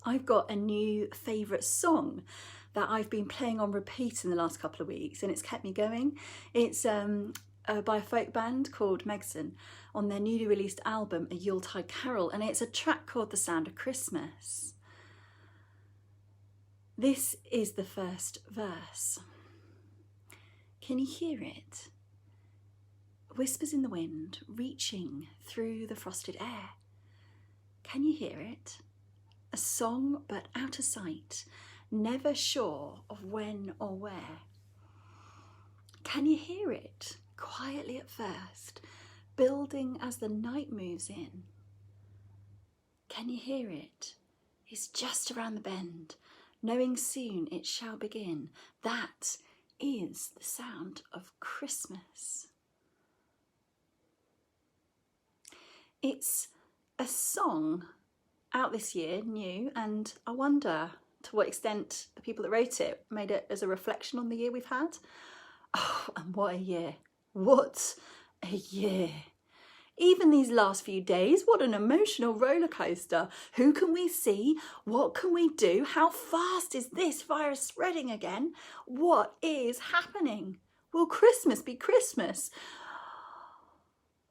I've got a new favourite song that I've been playing on repeat in the last couple of weeks, and it's kept me going. It's by a folk band called Megson on their newly released album, A Yuletide Carol, and it's a track called The Sound of Christmas. This is the first verse. Can you hear it? Whispers in the wind, reaching through the frosted air. Can you hear it? A song but out of sight, never sure of when or where. Can you hear it? Quietly at first, building as the night moves in. Can you hear it? It's just around the bend, knowing soon it shall begin. That is the sound of Christmas. It's a song out this year, new, and I wonder to what extent the people that wrote it made it as a reflection on the year we've had. Oh, and what a year. What a year. Even these last few days, what an emotional roller coaster. Who can we see? What can we do? How fast is this virus spreading again? What is happening? Will Christmas be Christmas?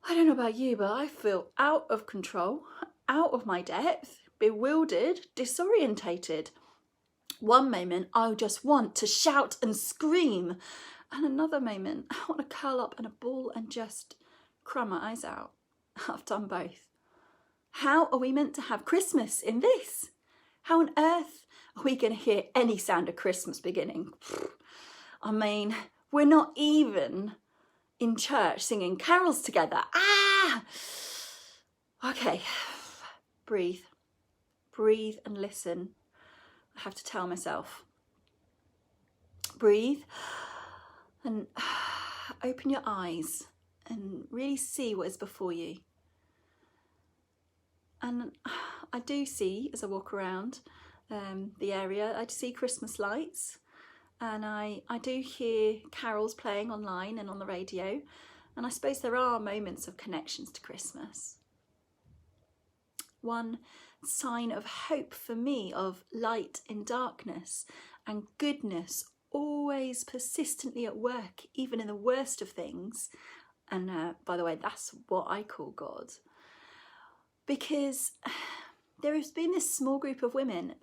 I don't know about you, but I feel out of control, out of my depth, bewildered, disorientated. One moment, I just want to shout and scream. And another moment, I want to curl up in a ball and just cry my eyes out. I've done both. How are we meant to have Christmas in this? How on earth are we going to hear any sound of Christmas beginning? I mean, we're not even in church singing carols together. Okay, breathe and listen. I have to tell myself. Breathe and open your eyes and really see what is before you. And I do see, as I walk around the area, I see Christmas lights, and I do hear carols playing online and on the radio, and I suppose there are moments of connections to Christmas. One sign of hope for me, of light in darkness and goodness always persistently at work, even in the worst of things. And by the way, that's what I call God. Because there has been this small group of women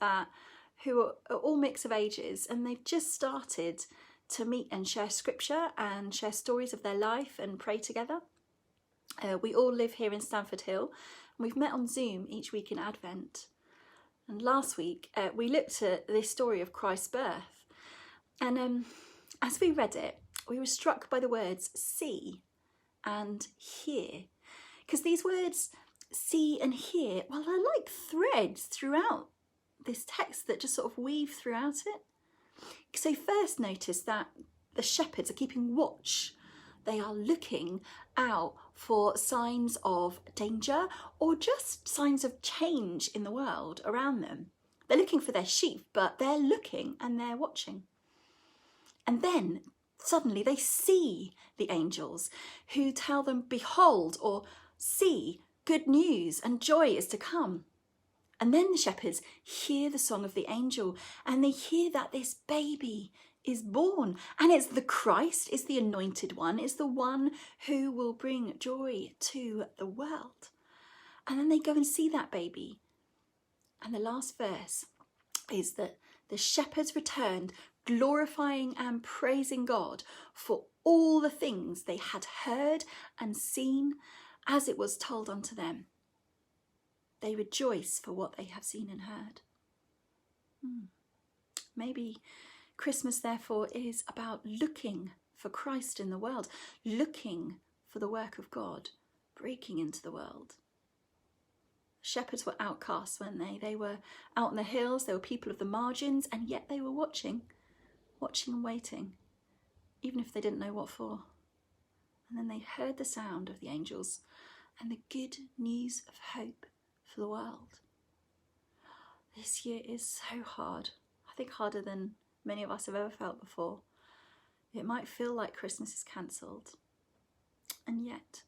who are all mix of ages, and they've just started to meet and share scripture and share stories of their life and pray together. We all live here in Stamford Hill, and we've met on Zoom each week in Advent. And last week we looked at this story of Christ's birth, and as we read it, we were struck by the words see and hear, because these words see and hear, well, they're like threads throughout this text that just sort of weave throughout it. So first notice that the shepherds are keeping watch. They are looking out for signs of danger or just signs of change in the world around them. They're looking for their sheep, but they're looking and they're watching. And then suddenly they see the angels who tell them, behold, or see, good news and joy is to come. And then the shepherds hear the song of the angel, and they hear that this baby is born, and it's the Christ, it's the anointed one, it's the one who will bring joy to the world. And then they go and see that baby. And the last verse is that the shepherds returned, glorifying and praising God for all the things they had heard and seen as it was told unto them. They rejoice for what they have seen and heard. Maybe Christmas, therefore, is about looking for Christ in the world, looking for the work of God breaking into the world. Shepherds were outcasts, weren't they? They were out in the hills, they were people of the margins, and yet they were watching and waiting, even if they didn't know what for. And then they heard the sound of the angels and the good news of hope for the world. This year is so hard. I think harder than many of us have ever felt before. It might feel like Christmas is cancelled. And yet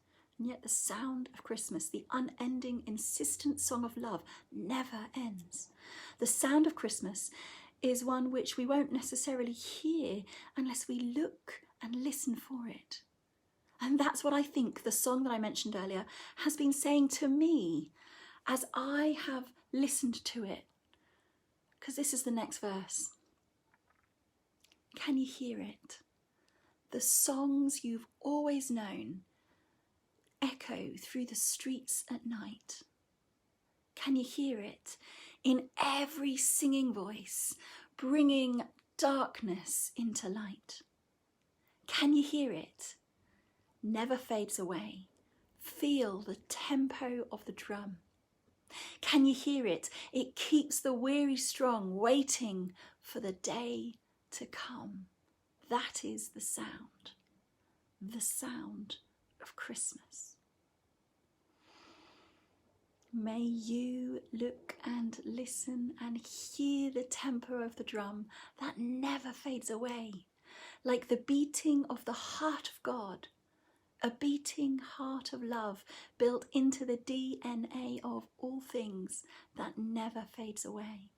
the sound of Christmas, the unending, insistent song of love, never ends. The sound of Christmas is one which we won't necessarily hear unless we look and listen for it. And that's what I think the song that I mentioned earlier has been saying to me as I have listened to it. Because this is the next verse. Can you hear it? The songs you've always known echo through the streets at night. Can you hear it in every singing voice, bringing darkness into light? Can you hear it? Never fades away. Feel the tempo of the drum. Can you hear it? It keeps the weary strong, waiting for the day to come. That is the sound of Christmas. May you look and listen and hear the tempo of the drum that never fades away, like the beating of the heart of God, a beating heart of love built into the DNA of all things that never fades away.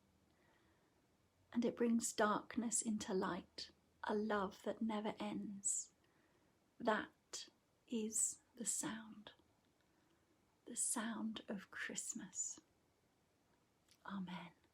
And it brings darkness into light, a love that never ends. That is the sound of Christmas. Amen.